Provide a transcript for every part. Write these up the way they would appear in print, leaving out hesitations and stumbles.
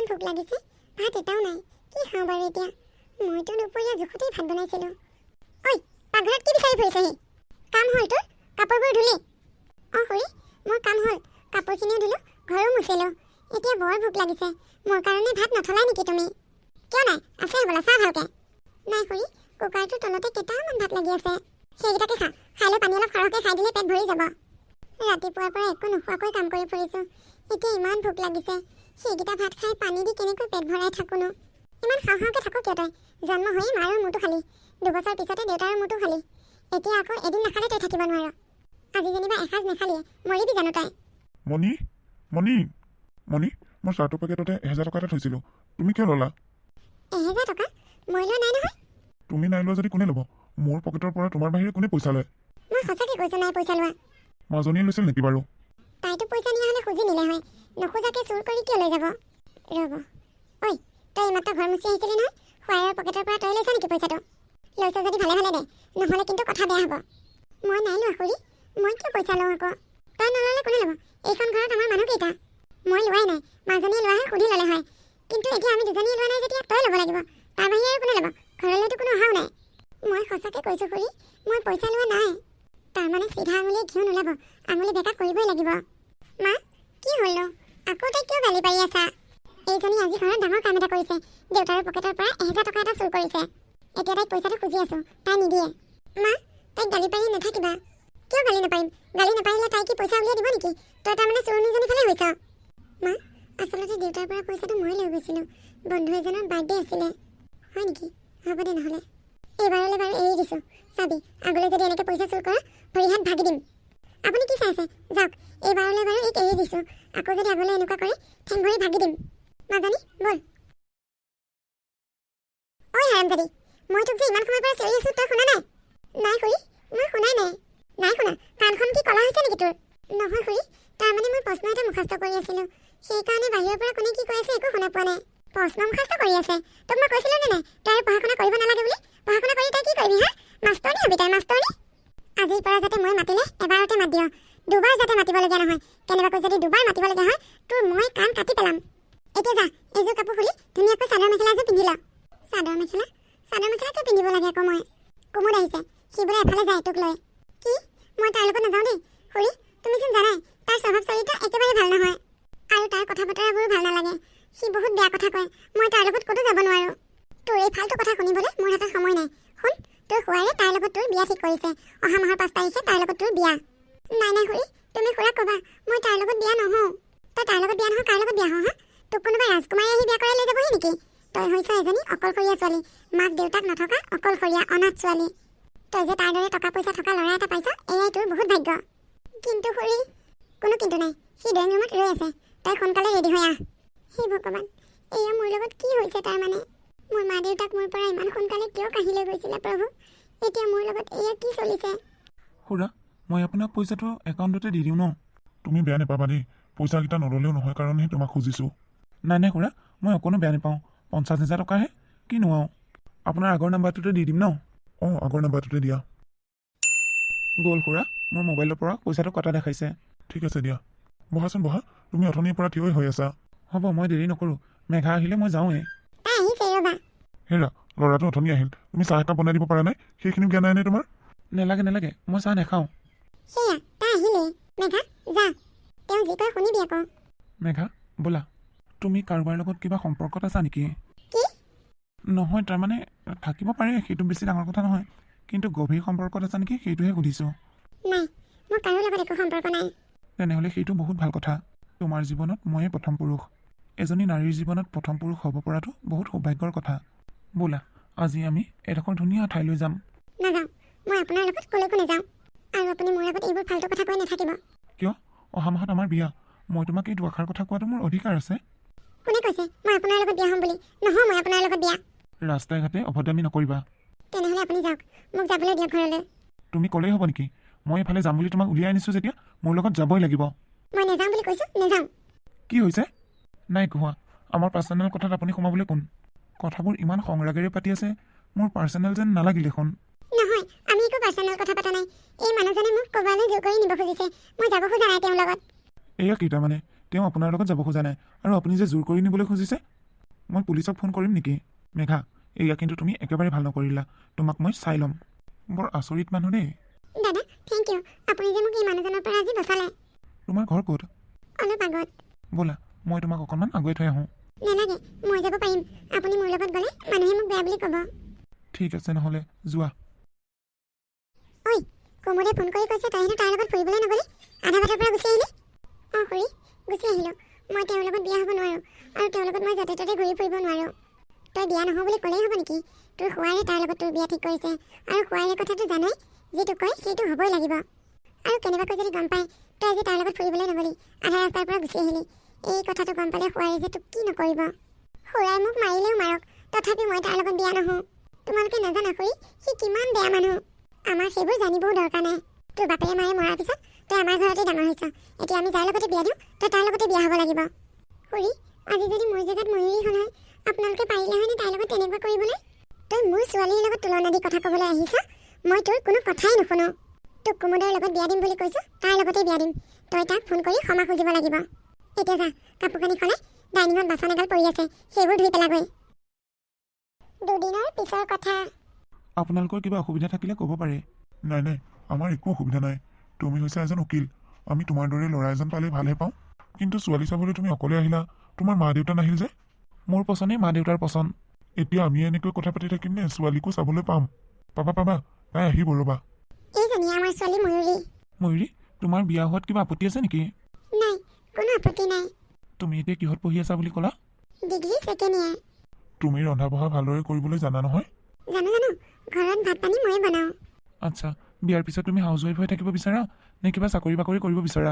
ভোক লাগিছে, ভাত এটাও নাই। কি খাওঁ বাৰু এতিয়া? মইতো দুপৰীয়া জোখতেই ভাত বনাইছিলোঁ। ঐ, পাকঘৰত কি বিচাৰি ফুৰিছেহি? কাম হ'ল তোৰ? কাপোৰবোৰ ধুলি? অঁ খুৰী, মোৰ কাম হ'ল। কাপোৰখিনিও ধুলোঁ, ঘৰো মুচিলোঁ। এতিয়া বৰ ভোক লাগিছে। মোৰ কাৰণে ভাত নথলাই নেকি তুমি? কিয় নাই? আছে হ'বলা, চা ভালকৈ। নাই খুৰী, কুকাৰটোৰ তলতে কেইটামান ভাত লাগি আছে। সেইকেইটাকে খা। খাই লৈ পানী অলপ সৰহকৈ খাই দিলে পেট ভৰি যাব। ৰাতিপুৱাৰ পৰা একো নোখোৱাকৈ কাম কৰি ফুৰিছোঁ। এতিয়া ইমান ভোক লাগিছে। সেইকেইটা ভাত খাই পানী দি কেনেকৈ পেট ভৰাই থাকোঁনো? ইমান খাওঁ খাওঁকৈ থাকোঁ কিয় তই? জন্ম হৈয়ে মাৰৰ মূৰটো খালি, 2 বছৰ পিছতে দেউতাৰৰ মূৰটো খালি। এতিয়া আকৌ এদিন নাখালে তই থাকিব নোৱাৰ। আজি যেনিবা এসাঁজ নাখালিয়ে, মৰিবি জানো তই? মণি, মণি, মণি, মই চাহটোৰ পেকেটতে 1000 টকা এটা থৈছিলোঁ। তুমি কিয় ল'লা? 1000 টকা? মই লোৱা নাই নহয়। তুমি নাই লোৱা যদি কোনে ল'ব? মোৰ পকেটৰ পৰা তোমাৰ বাহিৰে কোনে পইচা লয়? মই সঁচাকৈ কৈছোঁ নাই পইচা লোৱা। মাজনীয়ে লৈছিল নেকি বাৰু? তাইতো পইচা নিয়া হ'লে খুজি নিলে হয়। নোখোজাকৈ চুৰ কৰি কিয় লৈ যাব? ৰ'ব। ঐ, তই এইমাত্ৰ ঘৰ মুচি আহিছিলি নহয়? খুৱাৰৰ পকেটৰ পৰা তই লৈছা নেকি পইচাটো? লৈছ যদি ভালে ভালে দে, নহ'লে কিন্তু কথা বেয়া হ'ব। মই নাই লোৱা খুৰী। মই কিয় পইচা লওঁ আকৌ? তই নল'লে কোনে ল'ব? এইখন ঘৰত আমাৰ মানুহ কেইটা? মই লোৱাই নাই। মাজনীয়ে লোৱা হয় সুধি ল'লে হয়। কিন্তু এতিয়া আমি দুজনীয়ে লোৱা নাই যেতিয়া তই ল'ব লাগিব। তাৰ বাহিৰে আৰু কোনে ল'ব? ঘৰলৈতো কোনো অহাও নাই। মই সঁচাকৈ কৈছোঁ খুৰী, মই পইচা লোৱা নাই। তাৰমানে চিধা আঙুলিয়ে ঘিউ নোলাব, আঙুলি বেকা কৰিবই লাগিব। মা, কি হ'লনো? আকৌ তাই কিয় গালি পাৰি আছা? এইজনী আজি ঘৰত ডাঙৰ কাম এটা কৰিছে। দেউতাৰৰ পকেটৰ পৰা 1000 টকা এটা চুৰ কৰিছে। এতিয়া তাইক পইচাটো খুজি আছোঁ, তাই নিদিয়ে। মা, তাইক গালি পাৰি নাথাকিবা। কিয় গালি নাপাৰিম? গালি নাপাৰিলে তাই কি পইচা উলিয়াই দিব নেকি? তই তাৰমানে চোৰনীজনী ফালে হৈছ। মা, আচলতে দেউতাৰ পৰা পইচাটো মই লৈ গৈছিলোঁ। বন্ধু এজনৰ বাৰ্থডে আছিলে। হয় নেকি? হ'ব দে নহ'লে। এইবাৰলৈ বাৰু এৰি দিছোঁ। চাবি, আগলৈ যদি এনেকৈ পইচা চুৰ কৰা, ভৰি হাত ভাগি দিম। আপুনি কি চাই আছে? যাওক, এইবাৰলৈ বাৰু এইক এৰি দিছোঁ। আকৌ যদি আগলৈ এনেকুৱা কৰে, ঠেং ভৰি ভাগি দিম। মাজনী, ব'ল। ঐ হাৰামজাদী, মই তোক যে ইমান সময়ৰ পৰা চিঞৰি আছোঁ, তই শুনা নাই? নাই খুৰী, মই শুনাই নাই। নাই শুনা? কাণখন কি কলা হৈছে নেকি তোৰ? নহয় খুৰী, তাৰমানে মই প্ৰশ্ন এটা মুখস্থ কৰি আছিলোঁ। সেইকাৰণে বাহিৰৰ পৰা কোনে কি কৈ আছে একো শুনা পোৱা নাই। প্ৰশ্ন মুখস্থ কৰি আছে? তোক মই কৈছিলোঁ নে নাই তই পঢ়া শুনা কৰিব নালাগে বুলি? পঢ়া শুনা কৰি তই কি কৰিবি হা? মাষ্টৰনী হবি তই, মাষ্টৰনী? আজিৰ পৰা যাতে মই মাতিলে এবাৰতে মাত দিয়, 2বাৰ যাতে মাতিবলগীয়া নহয়। কেনেবাকৈ যদি 2বাৰ মাতিবলগীয়া হয়, তোৰ মই কাণ কাটি পেলাম। এতিয়া যা, এইযোৰ কাপোৰ খুলি ধুনীয়াকৈ চাদৰ মেখেলা এযোৰ পিন্ধি ল। চাদৰ মেখেলা? চাদৰ মেখেলাকে পিন্ধিব লাগে আকৌ মই। কুমুদ আহিছে, সি বোলে এফালে যায় তোক লৈ। কি? মই তাৰ লগত নাযাওঁ দেই। খুৰী, তুমিচোন জানাই তাৰ স্বভাৱ চৰিত্ৰ একেবাৰে ভাল নহয়। আৰু তাৰ কথা বতৰাবোৰো ভাল নালাগে। সি বহুত বেয়া কথা কয়। মই তাৰ লগত ক'তো যাব নোৱাৰোঁ। তোৰ এই ফাল্টু কথা শুনিবলৈ মোৰ হাতত সময় নাই। শুন, তোৰ খুৱাৰে তাৰ লগত তোৰ বিয়া ঠিক কৰিছে। অহা মাহৰ 5 তাৰিখে তাৰ লগত তোৰ বিয়া। নাই নাই খুৰী, তুমি খুৰাক ক'বা মই তাৰ লগত বিয়া নহওঁ। তই তাৰ লগত বিয়া নহয় কাৰ লগত বিয়া হওঁ হা? তোক কোনোবা ৰাজকুমাৰী আহি বিয়া কৰাই লৈ যাবহি নেকি? তই হৈছ এজনী অকলশৰীয়া ছোৱালী, মাক দেউতাক নথকা অকলশৰীয়া অনাথ ছোৱালী। তই যে তাৰ দৰে টকা পইচা থকা ল'ৰা এটা পাইছ, এয়াই তোৰ বহুত ভাগ্য। কিন্তু খুৰী, কোনো কিন্তু নাই। সি ড্ৰয়িং ৰুমত ৰৈ আছে। তই সোনকালে ৰেডি হৈ আহ। হে ভগৱান, এয়া মোৰ লগত কি হৈছে? তাৰমানে মোৰ মা দেউতাক মোৰ পৰা ইমান সোনকালে কিয় কাঢ়ি লৈ গৈছিলে প্ৰভু? এতিয়া মোৰ লগত এয়া কি চলিছে? খুৰা, মই আপোনাক পইচাটো একাউণ্টতে দি দিওঁ ন? তুমি বেয়া নাপাবা দেই, পইচাকেইটা নল'লেও নহয় কাৰণেহে তোমাক খুজিছোঁ। নাই নাই খুৰা, মই অকণো বেয়া নাপাওঁ। 50,000 টকাহে, কি নোৱাৰোঁ। আপোনাৰ আগৰ নাম্বাৰটোতে দি দিম ন? অঁ, আগৰ নাম্বাৰটোতে দিয়া। গ'ল খুৰা, মোৰ মোবাইলৰ পৰা পইচাটো কটা দেখাইছে। ঠিক আছে দিয়া। বহাচোন বহা, তুমি অথনিৰ পৰা থিয়ই হৈ আছা। হ'ব, মই দেৰি নকৰোঁ। মেঘা আহিলে মই যাওঁৱেই। তাই আহিছে ৰ'বা। হেৰা, ল'ৰাটো অথনি আহিল। তুমি চাহ একাপ বনাই দিব পৰা নাই? সেইখিনিও জ্ঞান নাই নে তোমাৰ? নেলাগে নেলাগে, মই চাহ নাখাওঁ। সেয়া, তাই আহিলেই। মেঘা, যা। তেওঁ যি কয় শুনিবি আকৌ। মেঘা, ব'লা। তুমি কাৰোবাৰ লগত কিবা সম্পৰ্কত আছা নেকি? কি? নহয়, তাৰমানে থাকিব পাৰে, সেইটো বেছি ডাঙৰ কথা নহয়। কিন্তু গভীৰ সম্পৰ্কত আছা নেকি সেইটোহে সুধিছোঁ। নাই, মোৰ কাৰো লগত একো সম্পৰ্ক নাই। তেনেহ'লে সেইটো বহুত ভাল কথা। তোমাৰ জীৱনত ময়ে প্ৰথম পুৰুষ। এজনী নাৰীৰ জীৱনত প্ৰথম পুৰুষ হ'ব পৰাটো বহুত সৌভাগ্যৰ কথা। ব'লা, আজি আমি এডোখৰ ধুনীয়া ঠাইলৈ যাম। নাযাওঁ, মই আপোনাৰ লগত ক'লৈকো নাযাওঁ। আৰু আপুনি মোৰ আগত এইবোৰ ফাল্টু কথা কৈ নাথাকিব। কিয়? অহা মাহত আমাৰ বিয়া। মই তোমাক এই দুআষাৰ কথা কোৱাটো মোৰ অধিকাৰ আছে। কোনে কৈছে মই আপোনাৰ লগত বিয়া হ'ম বুলি? নহয়, মই আপোনাৰ লগত বিয়া। ৰাস্তাই ঘাটে অভদ্ৰামি নকৰিবা। তেনেহ'লে আপুনি যাওক, মোক যাবলৈ দিয়ক ঘৰলৈ। তুমি ক'লেই হ'ব নেকি? মই এইফালে যাম বুলি তোমাক উলিয়াই আনিছোঁ যেতিয়া মোৰ লগত যাবই লাগিব। মই নাযাওঁ বুলি কৈছোঁ, নাযাওঁ। কি হৈছে? নাই কোৱা, আমাৰ পাৰ্চনেল কথাত আপুনি সোমাবলৈ কোন? কথাবোৰ ইমান সংৰাগেৰে পাতি আছে, মোৰ পাৰ্চনেল যেন নালাগিল দেখোন। নহয়, আমি একো পাৰ্চনেল কথা পতা নাই। এই মানুহজনে মোক ক'ৰবালৈ জোৰ কৰি নিব খুজিছে। মই যাব খোজা নাই তেওঁৰ লগত। এয়া কি তাৰমানে? তেওঁ আপোনাৰ লগত যাব খোজা নাই আৰু আপুনি যে জোৰ কৰি নিবলৈ খুজিছে? মই পুলিচক ফোন কৰিম নেকি? মেঘা, এয়া কিন্তু তুমি একেবাৰে ভাল নকৰিলা। তোমাক মই চাই ল'ম। বৰ আচৰিত মানুহ দেই। দাদা থেংক ইউ, আপুনি যে মোক এই মানুহজনৰ পৰা আজি বচালে। তোমাৰ ঘৰ ক'ত? অলপ আগত। ব'লা, মই তোমাক অকণমান আগুৱাই থৈ আহোঁ। নালাগে, মই যাব পাৰিম। আপুনি মোৰ লগত গ'লে মানুহে মোক বেয়া বুলি ক'ব। ঠিক আছে, নহ'লে যোৱা। ঐ, কুমুদে ফোন কৰি কৈছে তই হেনো তাৰ লগত ফুৰিবলৈ নগলি, আধা বাটৰ পৰা গুচি আহিলি। অঁ খুৰী, গুচি আহিলোঁ। মই তেওঁৰ লগত বিয়া হ'ব নোৱাৰোঁ, আৰু তেওঁৰ লগত মই য'তে ত'তে ঘূৰি ফুৰিব নোৱাৰোঁ। তই বিয়া নহওঁ বুলি ক'লেই হ'ব নেকি? তোৰ খোৱাৰে তাৰ লগত তোৰ বিয়া ঠিক কৰিছে, আৰু খোৱাৰে কথাটো জানই, যিটো কয় সেইটো হ'বই লাগিব। আৰু কেনেবাকৈ যদি গম পায় তই আজি তাৰ লগত ফুৰিবলৈ নগলি, আধা ৰাস্তাৰ পৰা গুচি আহিলি, এই কথাটো গম পালে খোৱাৰে যে তোক কি নকৰিব। খুৰাই মোক মাৰিলেও মাৰক, তথাপি মই তাৰ লগত বিয়া নহওঁ। তোমালোকে নাজানা খুৰী, সি কিমান বেয়া মানুহ। আমাৰ সেইবোৰ জানিবও দৰকাৰ নাই। তোৰ বাপেৰে মায়ে মৰাৰ পিছত তই আমাৰ ঘৰতে ডাঙৰ হৈছ। এতিয়া আমি যাৰ লগতে বিয়া দিওঁ তই তাৰ লগতে বিয়া হ'ব লাগিব। খুৰী, আজি যদি মোৰ জেগাত ময়ূৰী হ'ল হয়, আপোনালোকে পাৰিলে হয়নে তাইৰ লগত তেনেকুৱা কৰিবলৈ? তই মোৰ ছোৱালীৰ লগত তুলনা দি কথা ক'বলৈ আহিছ? মই তোৰ কোনো কথাই নুশুনো। তোক কুমুদৰ লগত বিয়া দিম বুলি কৈছোঁ, তাৰ লগতে বিয়া দিম। তই তাক ফোন কৰি ক্ষমা খুজিব লাগিব। এতিয়া যা, কাপোৰ কানি সলাই ডাইনিঙত বাচন এগাল পৰি আছে, সেইবোৰ ধুই পেলাগৈ। দুদিনৰ পিছৰ কথা। আপোনালোকৰ কিবা অসুবিধা থাকিলে ক'ব পাৰে। নাই নাই, আমাৰ একো অসুবিধা নাই। তুমি হৈছে এজন উকিল, আমি তোমাৰ দৰে ল'ৰা এজন পালে ভালহে পাওঁ। কিন্তু ছোৱালী চাবলৈ তুমি অকলে আহিলা, তোমাৰ মা দেউতা নাহিল যে? মোৰ পচন্দেই মা দেউতাৰ পচন্দ। এতিয়া আমি এনেকৈ কথা পাতি থাকিম নে? ছোৱালীকো চাবলৈ পাম। পাবা পাবা, তাই আহিব ৰ'বা। এইজনী আমাৰ ছোৱালী ময়ূৰী। ময়ূৰী, তোমাৰ বিয়া হোৱাত কিবা আপত্তি আছে নেকি? নাই, কোনো আপত্তি নাই। তুমি এতিয়া কিহত পঢ়ি আছা বুলি ক'লা? Degree second year. তুমি ৰন্ধা বঢ়া ভালদৰে কৰিবলৈ জানা নহয়? জানো জানো, ঘৰত ভাত পানী ময়ে বনাওঁ। আচ্ছা, বিয়াৰ পিছত তুমি হাউচ ৱাইফ হৈ থাকিব বিচাৰা নে কিবা চাকৰি বাকৰি কৰিব বিচাৰা?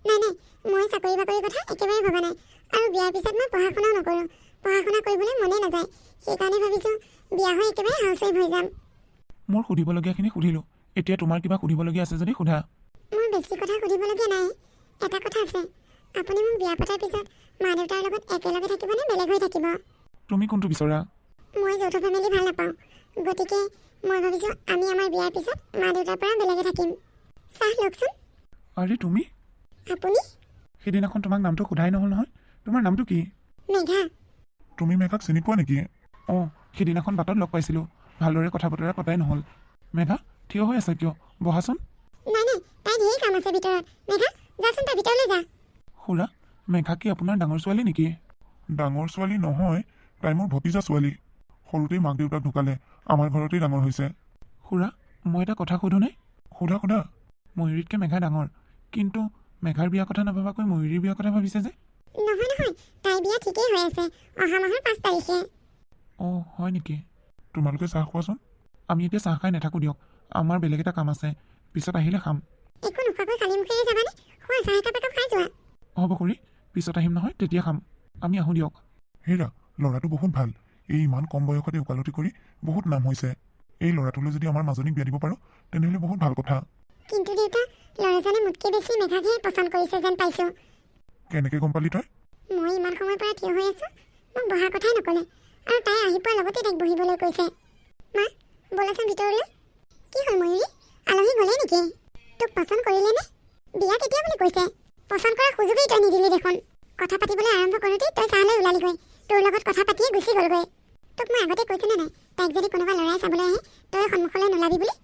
নাই নাই, মই চাকৰি বাকৰিৰ কথা একেবাৰে ভবা নাই। আৰু বিয়াৰ পিছত মই পঢ়া শুনাও নকৰোঁ। পঢ়া শুনা কৰিবলৈ মনেই নাযায়। সেইকাৰণে ভাবিছোঁ বিয়া হৈ একেবাৰে হাউচ ৱাইফ হৈ যাম। মোৰ সুধিবলগীয়াখিনি সুধিলোঁ। এতিয়া তোমাৰ কিবা সুধিবলগীয়া আছে যদি সোধা। মোৰ বেছি কথা সুধিবলগীয়া নাই। এটা কথা আছে, আপুনি মোক বিয়া পতাৰ পিছত মা দেউতাৰ লগত একেলগে থাকিব নে বেলেগ হৈ থাকিব? তুমি কোনটো বিচৰা? মই যৌথ ফেমিলি ভাল নাপাওঁ। গতিকে মই ভাবিছোঁ আমি আমাৰ বিয়াৰ পিছত মা দেউতাৰ পৰা বেলেগে থাকিম। চাহ লওকচোন। আৰে তুমি? আপুনি? সেইদিনাখন তোমাক নামটো সোধাই নহ'ল নহয়। তোমাৰ নামটো কি? মেঘা। তুমি মেঘাক চিনি পোৱা নেকি? অঁ, সেইদিনাখন বাটত লগ পাইছিলোঁ। ভালদৰে কথা বতৰা পতাই নহ'ল। মেঘা, থিয় হৈ আছা কিয়? বহাচোন। নাই নাই, তাই ঢেৰ কাম আছে ভিতৰত। মেঘা, যাচোন তাই ভিতৰলৈ যা। খুৰা, মেঘা কি আপোনাৰ ডাঙৰ ছোৱালী নেকি? ডাঙৰ ছোৱালী নহয়, তাই মোৰ ভতিজা ছোৱালী। সৰুতেই মাক দেউতাক ঢুকালে, আমাৰ ঘৰতেই ডাঙৰ হৈছে। খুৰা, মই এটা কথা সোধোনে? সোধা সোধা। ময়ূৰীতকৈ মেঘা ডাঙৰ, কিন্তু মেঘাৰ বিয়াৰ কথা নাভাবাকৈ ময়ূৰীৰ বিয়াৰ কথা ভাবিছে যে? নহয় নহয়, তাইৰ বিয়া ঠিকেই হৈ আছে, অহা মাহৰ 5 তাৰিখে। অঁ, হয় নেকি? তোমালোকে চাহ খোৱাচোন। আমি এতিয়া চাহ খাই নাথাকোঁ দিয়ক। আমাৰ বেলেগ এটা কাম আছে, পিছত আহিলে খাম। একো নোখোৱাকৈ খালী মুখেৰে যাবানে? খোৱা, চাহ একাপ খাই যোৱা। হ'ব খুৰী, পিছত আহিম নহয়, তেতিয়া খাম। আমি আহোঁ দিয়ক। হেৰা, ল'ৰাটো বহুত ভাল। এই ইমান কম বয়সতে ওকালতি কৰি বহুত নাম হৈছে। এই ল'ৰাটোলৈ যদি আমাৰ মাজনীক বিয়া দিব পাৰোঁ, তেনেহ'লে বহুত ভাল কথা। কিন্তু দেউতা, ল'ৰাজনে মোতকৈ বেছি মেঘাকহে পচন্দ কৰিছে যেন পাইছোঁ। কেনেকৈ গম পালি তই? মই ইমান সময়ৰ পৰা থিয় হৈ আছোঁ, মোক বহাৰ কথাই নক'লে, আৰু তাই আহি পোৱাৰ লগতে তাইক বহিবলৈ কৈছে। মা, ব'লাচোন ভিতৰলৈ। কি হ'ল ময়ূৰী, আলহী গ'লে নেকি? তোক পচন্দ কৰিলেনে? বিয়া কেতিয়া বুলি কৈছে? পচন্দ কৰাৰ সুযোগেই তই নিদিলি দেখোন। কথা পাতিবলৈ আৰম্ভ কৰোঁতেই তই চাহলৈ ওলালিগৈ। তোৰ লগত কথা পাতিয়ে গুচি গ'লগৈ। তোক মই আগতে কৈছোঁনে নাই, তাইক যদি কোনোবা ল'ৰাই চাবলৈ আহে তই সন্মুখলৈ নোলাবি বুলি?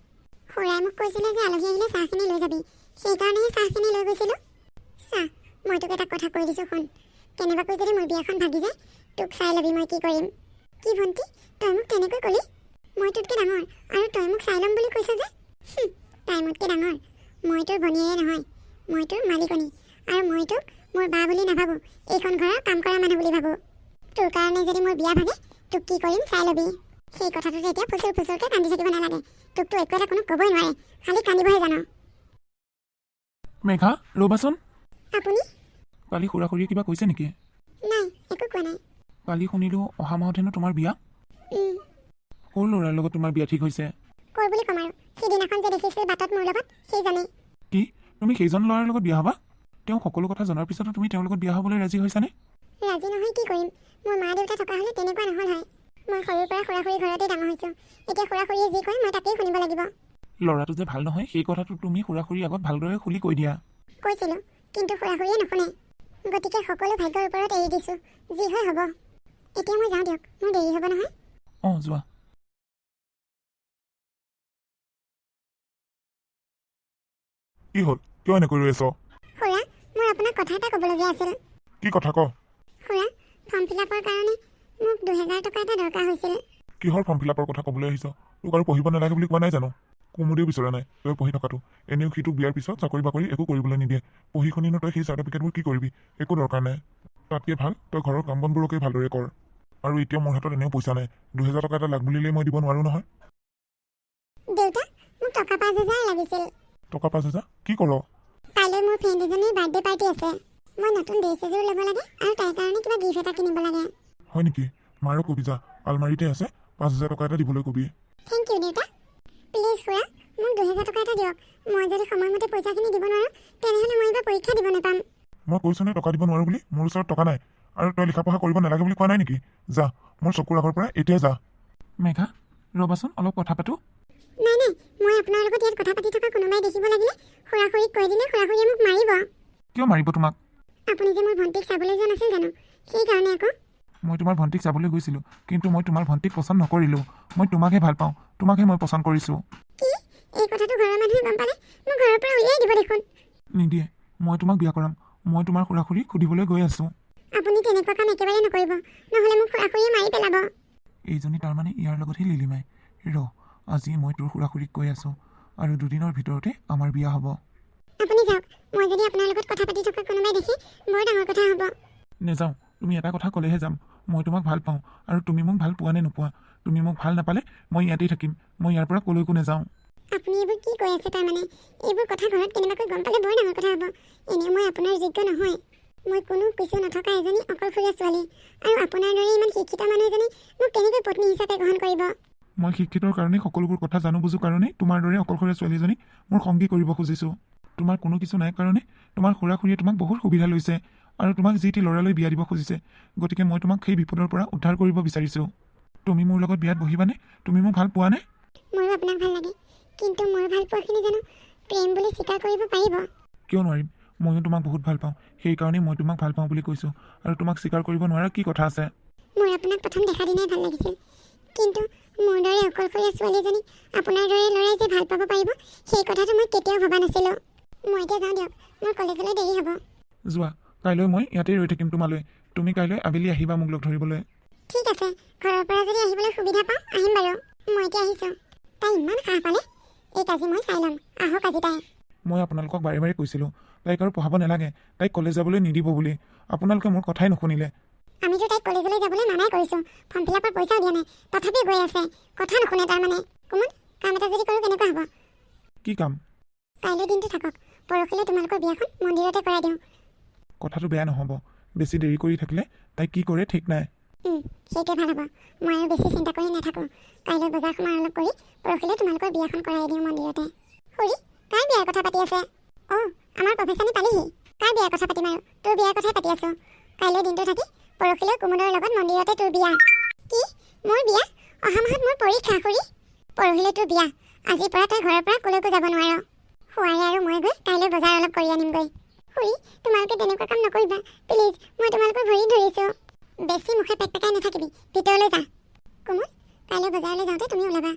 খুৰাই মোক কৈছিলে যে আলহী আহিলে চাহখিনি লৈ যাবি, সেইকাৰণেহে চাহখিনি লৈ গৈছিলোঁ। চাহ, মই তোক এটা কথা কৈ দিছোঁ শুন। কেনেবাকৈ যদি মোৰ বিয়াখন ভাগি যায়, তোক চাই ল'বি মই কি কৰিম। কি ভণ্টি, তই মোক তেনেকৈ ক'লি? মই তোতকৈ ডাঙৰ, আৰু তই মোক চাই ল'ম বুলি কৈছ যে? তাই মোতকৈ ডাঙৰ। মই তোৰ ভনীয়েৰে নহয়, মই তোৰ মালিকনী, আৰু মই তোক মোৰ বা বুলি নাভাবোঁ, এইখন ঘৰৰ কাম কৰা মানুহ বুলি ভাবোঁ। তোৰ কাৰণে যদি মোৰ বিয়া ভাগে, তোক কি কৰিম চাই ল'বি। সেই কথাটোতে এতিয়া ফুচুৰ ফুচুৰকৈ কান্দি থাকিব নালাগে। তোকতো একো এটা কোনো ক'বই নোৱাৰে, খালি কান্দিবহে জানো। মেঘা, ৰ'বাচোন। আপুনি? কালি খুৰা খুৰীয়ে কিবা কৈছে নেকি? নাই, একো কোৱা নাই। কালি শুনিলোঁ অহা মাহত হেনো তোমাৰ বিয়া। সৰু ল'ৰাৰ লগত তোমাৰ বিয়া ঠিক হৈছে। কৰ বুলি ক'ম আৰু, সেইদিনাখন যে দেখিছিল বাটত মোৰ লগত, সেইজনেই। কি, তুমি সেইজন ল'ৰাৰ লগত বিয়া হ'বা? তেওঁ সকলো কথা জনাৰ পিছতো তুমি তেওঁৰ লগত বিয়া হ'বলৈ ৰাজি হৈছানে? ৰাজি নহয় কি কৰিম, মোৰ মা দেউতা থকা হ'লে তেনেকুৱা নহ'ল হয়। মই সৰুৰ পৰা খুৰা খুৰীৰ ঘৰতেই ডাঙৰ হৈছোঁ। এতিয়া খুৰা খুৰীয়ে যি কয় মই তাকেই শুনিব লাগিব। ল'ৰাটো যে ভাল নহয় সেই কথাটো তুমি খুৰা খুৰীৰ আগত ভালদৰে খুলি কৈ দিয়া। কৈছিলোঁ, কিন্তু খুৰা খুৰীয়ে নুশুনে। গতিকে সকলো ভাগ্যৰ ওপৰত এৰি দিছোঁ, যি হয় হ'ব। এতিয়া মই যাওঁ দিয়ক, মোৰ দেৰি হ'ব নহয়। অঁ যোৱা। কি হ'ল, কিয় এনেকৈ ৰৈ আছ? খুৰা, মোৰ আপোনাক কথা এটা ক'বলগীয়া আছিল। কি কথা ক? খুৰা, ফৰ্ম ফিল আপৰ কাৰণে মোক 2000 টকা এটা দৰকাৰ হৈছিল। কিহৰ ফৰ্ম ফিল আপৰ কথা ক'বলৈ আহিছ? তোক আৰু পঢ়িব নালাগে বুলি কোৱা নাই জানো? কুমুদেও বিচৰা নাই তই পঢ়ি থকাটো। এনেও সিটোক বিয়াৰ পিছত চাকৰি বাকৰি একো কৰিবলৈ নিদিয়ে। পঢ়ি শুনিনো তই সেই চাৰ্টিফিকেটবোৰ কি কৰিবি? একো দৰকাৰ নাই। তাতকৈ ভাল তই ঘৰৰ কাম বনবোৰকে ভালদৰে কৰ। আৰু এতিয়া মোৰ হাতত এনেও পইচা নাই। 2000 টকা এটা লাগ বুলিলেই মই দিব নোৱাৰোঁ নহয়। দেউতা, মোক টকা 5000 লাগিছিল। টকা 5000? কি কৰ? কাইলৈ মোৰ ফ্ৰেণ্ড এজনীৰ বাৰ্থডে পাৰ্টি আছে। মই নতুন ড্ৰেছ এযোৰ ল'ব লাগে আৰু তাইৰ কাৰণে কিবা গিফ্ট এটা কিনিব লাগে। হয় নেকি? মাৰক কবি যা, আলমাৰীতে আছে, 5000 টকা এটা দিবলৈ কবি। থেংক ইউ দেউতা। প্লিজ খুৰা, মোক 2000 টকা এটা দিয়ক। মই যদি সময়মতে পইচাখিনি দিব নোৱাৰোঁ তেনেহ'লে মই এইবাৰ পৰীক্ষা দিব নাপাম। মই কৈছোঁ নে টকা দিব নোৱাৰোঁ বুলি? মোৰ ওচৰত টকা নাই। আৰু তই লিখা পঢ়া কৰিব নালাগে বুলি কোৱা নাই নেকি? যা, মোৰ চকুৰ আগৰ পৰা এতিয়া যা। মেঘা, ৰ'বাচোন অলপ কথা পাতোঁ। নাই নাই, মই আপোনাৰ লগত ইয়াত কথা পাতি থকা কোনোবাই দেখিব লাগিলে খুৰা খুৰীক কৈ দিলে খুৰা খুৰীয়ে মোক মাৰিব। কিয় মাৰিব তোমাক? আপুনি যে মোৰ ভণ্টিক চাবলৈ যোৱা নাছিল জানো, সেইকাৰণে আকৌ। মই তোমাৰ ভণ্টিক চাবলৈ গৈছিলোঁ, কিন্তু মই তোমাৰ ভণ্টিক পচন্দ নকৰিলোঁ। মই তোমাকহে ভাল পাওঁ, তোমাকহে মই পচন্দ কৰিছোঁ। কি? এই কথাটো ঘৰৰ মানুহে গম পালে মোক ঘৰৰ পৰা উলিয়াই দিব দেখোন। নিদিয়ে, মই তোমাক বিয়া কৰাম। মই তোমাৰ খুৰা খুৰীক সুধিবলৈ গৈ আছোঁ। আপুনি তেনেকুৱা কাম একেবাৰে নকৰিব, নহ'লে মোক খুৰা খুৰীয়ে মাৰি পেলাব। এইজনী তাৰমানে ইয়াৰ লগতহে লিলিমাই। আজি মই তোৰ খুৰা খুৰীক কৈ আছোঁ, আৰু দুদিনৰ ভিতৰতে আমাৰ বিয়া হ'ব। আপুনি যাওক, মই যদি আপোনাৰ লগত কথা পাতি থকা কোনোবাই দেখি বৰ ডাঙৰ কথা হ'ব। নেযাওঁ, তুমি এটা কথা ক'লেহে যাম। মই তোমাক ভাল পাওঁ, আৰু তুমি মোক ভাল পোৱা নে নোপোৱা? তুমি মোক ভাল নাপালে মই ইয়াতেই থাকিম। মই ইয়াৰ পৰা ক'লৈকো নেযাওঁ। আপুনি এইবোৰ কি কৈ আছে? তাৰমানে এইবোৰ কথা ঘৰত কেনেবাকৈ গম পালে বৰ ডাঙৰ কথা হ'ব। এনেও মই আপোনাৰ যোগ্য নহয়। মই কোনো কিছু নথকা এজনী অকলশৰীয়া ছোৱালী, আৰু আপোনাৰ দৰে ইমান শিক্ষিত মানুহ এজনী মোক কেনেকৈ পত্নী হিচাপে গ্ৰহণ কৰিব? মই শিক্ষিতৰ কাৰণেই সকলোবোৰ কথা জানো বুজো কাৰণেই তোমাৰ দৰে অকলশৰীয়া ছোৱালীজনীক মোৰ সংগী কৰিব খুজিছোঁ। তোমাৰ কোনো কিছু নাই কাৰণে তোমাৰ খুৰা খুৰীয়ে তোমাক বহুত সুবিধা লৈছে, আৰু তোমাক যি টি ল'ৰালৈ বিয়া দিব খুজিছে। গতিকে মই তোমাক সেই বিপদৰ পৰা উদ্ধাৰ কৰিব বিচাৰিছোঁ। তুমি মোৰ লগত বিয়াত বহিবানে? তুমি মোক ভাল পোৱানে? মোৰো আপোনাক ভাল লাগে, কিন্তু মোৰ ভাল পোৱাখিনি জানো প্ৰেম বুলি স্বীকাৰ কৰিব পাৰিব? কিয় নোৱাৰিম? ময়ো তোমাক বহুত ভাল পাওঁ, সেইকাৰণেই মই তোমাক ভাল পাওঁ বুলি কৈছোঁ। আৰু তোমাক স্বীকাৰ কৰিব নোৱাৰা কি কথা আছে? মোৰ আপোনাক প্ৰথম দেখা দিনাই ভাল লাগিছিল, কিন্তু মোৰ দৰে অকলশৰীয়া ছোৱালী এজনীক আপোনাৰ দৰে ল'ৰাই যে ভাল পাব পাৰিব সেই কথাটো মই কেতিয়াও ভবা নাছিলোঁ। মই এতিয়া যাওঁ দিয়ক, মোৰ কলেজলৈ দেৰি হ'ব। যোৱা, কাইলৈ মই ইয়াতেই ৰৈ থাকিম তোমালৈ। তুমি কাইলৈ আবেলি আহিবা মোক লগ ধৰিবলৈ। ঠিক আছে, ঘৰৰ পৰা যদি আহিবলৈ সুবিধা পাওঁ আহিম বাৰু। মই এতিয়া আহিছোঁ। তাই ইমান সাহ পালে, এই কাজি মই চাই ল'ম। আহক আজি তাই। মই আপোনালোকক বাৰে বাৰে কৈছিলোঁ তাইক আৰু পঢ়াব নালাগে, তাইক কলেজ যাবলৈ নিদিব বুলি। আপোনালোকে মোৰ কথাই নুশুনিলে। আমিতো তাইক কলেজলৈ যাবলৈ মানাই কৰিছোঁ, ফৰ্ম ফিল আপৰ পইচাও দিয়া নাই, তথাপিও গৈ আছে। কথা নুশুনে তাৰমানে। কুমুদ, কাম এটা যদি কৰোঁ কেনেকুৱা হ'ব? কি কাম? কাইলৈ দিনটো থাকক, পৰহিলৈ তোমালোকৰ বিয়াখন মন্দিৰতে কৰাই দিওঁ। কথাটো বেয়া নহ'ব। বেছি দেৰি কৰি থাকিলে তাই কি কৰে ঠিক নাই। সেইটোৱে ভাল হ'ব। মই আৰু বেছি চিন্তা কৰি নাথাকোঁ। কাইলৈ বজাৰ সমাৰ অলপ কৰি পৰহিলৈ তোমালোকৰ বিয়াখন কৰাই দিওঁ মন্দিৰতে। খুৰী, কাৰ বিয়াৰ কথা পাতি আছে? অঁ, আমাৰ প্ৰফেচাৰনী পালেহি। কাৰ বিয়াৰ কথা পাতিম আৰু? তোৰ বিয়াৰ কথাই পাতি আছোঁ। কাইলৈ দিনটো থাকি পৰহিলৈ কুমুদৰ লগত মন্দিৰতে তোৰ বিয়া। কি? মোৰ বিয়া? অহা মাহত মোৰ পৰীক্ষা খুৰী। পৰহিলৈ তোৰ বিয়া। আজিৰ পৰা তই ঘৰৰ পৰা ক'লৈকো যাব নোৱাৰ। শুৱাৰে আৰু মই গৈ কাইলৈ বজাৰ অলপ কৰি আনিমগৈ। খুৰী, তোমালোকে তেনেকুৱা কাম নকৰিবা প্লিজ, মই তোমালোকৰ ভৰিত ধৰিছোঁ। বেছি মুখে পেক পেকাই নাথাকিবি, ভিতৰলৈ যা। কুমুদ, কাইলৈ বজাৰলৈ যাওঁতে তুমি ওলাবা।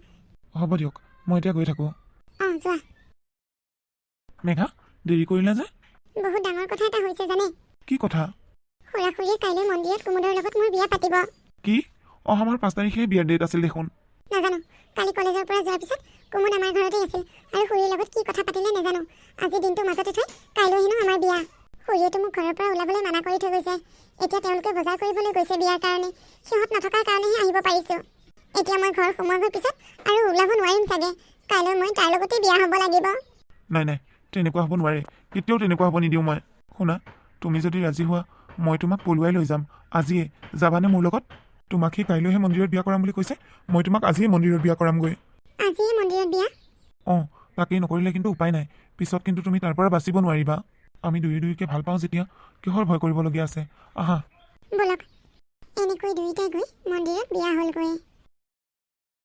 হ'ব দিয়ক, মই এতিয়া গৈ থাকোঁ। অঁ, যোৱা। মেঘা, দেৰি কৰিলা যে? বহুত ডাঙৰ কথা এটা হৈছে জানে? কি কথা? খুৰা খুৰীয়ে কাইলৈ মন্দিৰত কুমুদৰ লগত মোৰ বিয়া পাতিব। কি? অহা মাহৰ 5 তাৰিখে বিয়াৰ ডেট আছিল দেখোন। নাজানো, কালি কলেজৰ পৰা যোৱাৰ পিছত কুমুদ আমাৰ ঘৰতেই আছিল, আৰু খুৰীৰ লগত কি কথা পাতিলে নাজানো। আজি দিনটো মাজতে থৈ কাইলৈ হেনো আমাৰ বিয়া। খুৰীয়েতো মোক ঘৰৰ পৰা ওলাবলৈ মানা কৰি থৈ গৈছে। এতিয়া তেওঁলোকে বজাৰ কৰিবলৈ গৈছে বিয়াৰ কাৰণে। সিহঁত নথকাৰ কাৰণেহে আহিব পাৰিছোঁ। এতিয়া মই ঘৰ সোমোৱা হোৱাৰ পিছত আৰু ওলাব নোৱাৰিম চাগে। কাইলৈ মই তাৰ লগতেই বিয়া হ'ব লাগিব। নাই নাই, তেনেকুৱা হ'ব নোৱাৰে। কেতিয়াও তেনেকুৱা হ'ব নিদিওঁ মই। শুনা, তুমি যদি ৰাজি হোৱা মই তোমাক পলুৱাই লৈ যাম। আজিয়ে যাবানে মোৰ লগত? তোমাক সি কাইলৈহে মন্দিৰত বিয়া কৰাম বুলি কৈছে। মই তোমাক আজিয়ে মন্দিৰত বিয়া কৰামগৈ। আজিয়ে মন্দিৰত বিয়া? অঁ, তাকেই নকৰিলে কিন্তু উপায় নাই। পিছত কিন্তু তুমি তাৰ পৰা বাচিব নোৱাৰিবা। আমি দুয়োকে ভাল পাওঁ যেতিয়া কিহৰ ভয় কৰিবলগীয়া আছে? আহা। বলক, এনেকৈ দুয়োটাই গৈ মন্দিৰত বিয়া হ'লগৈ।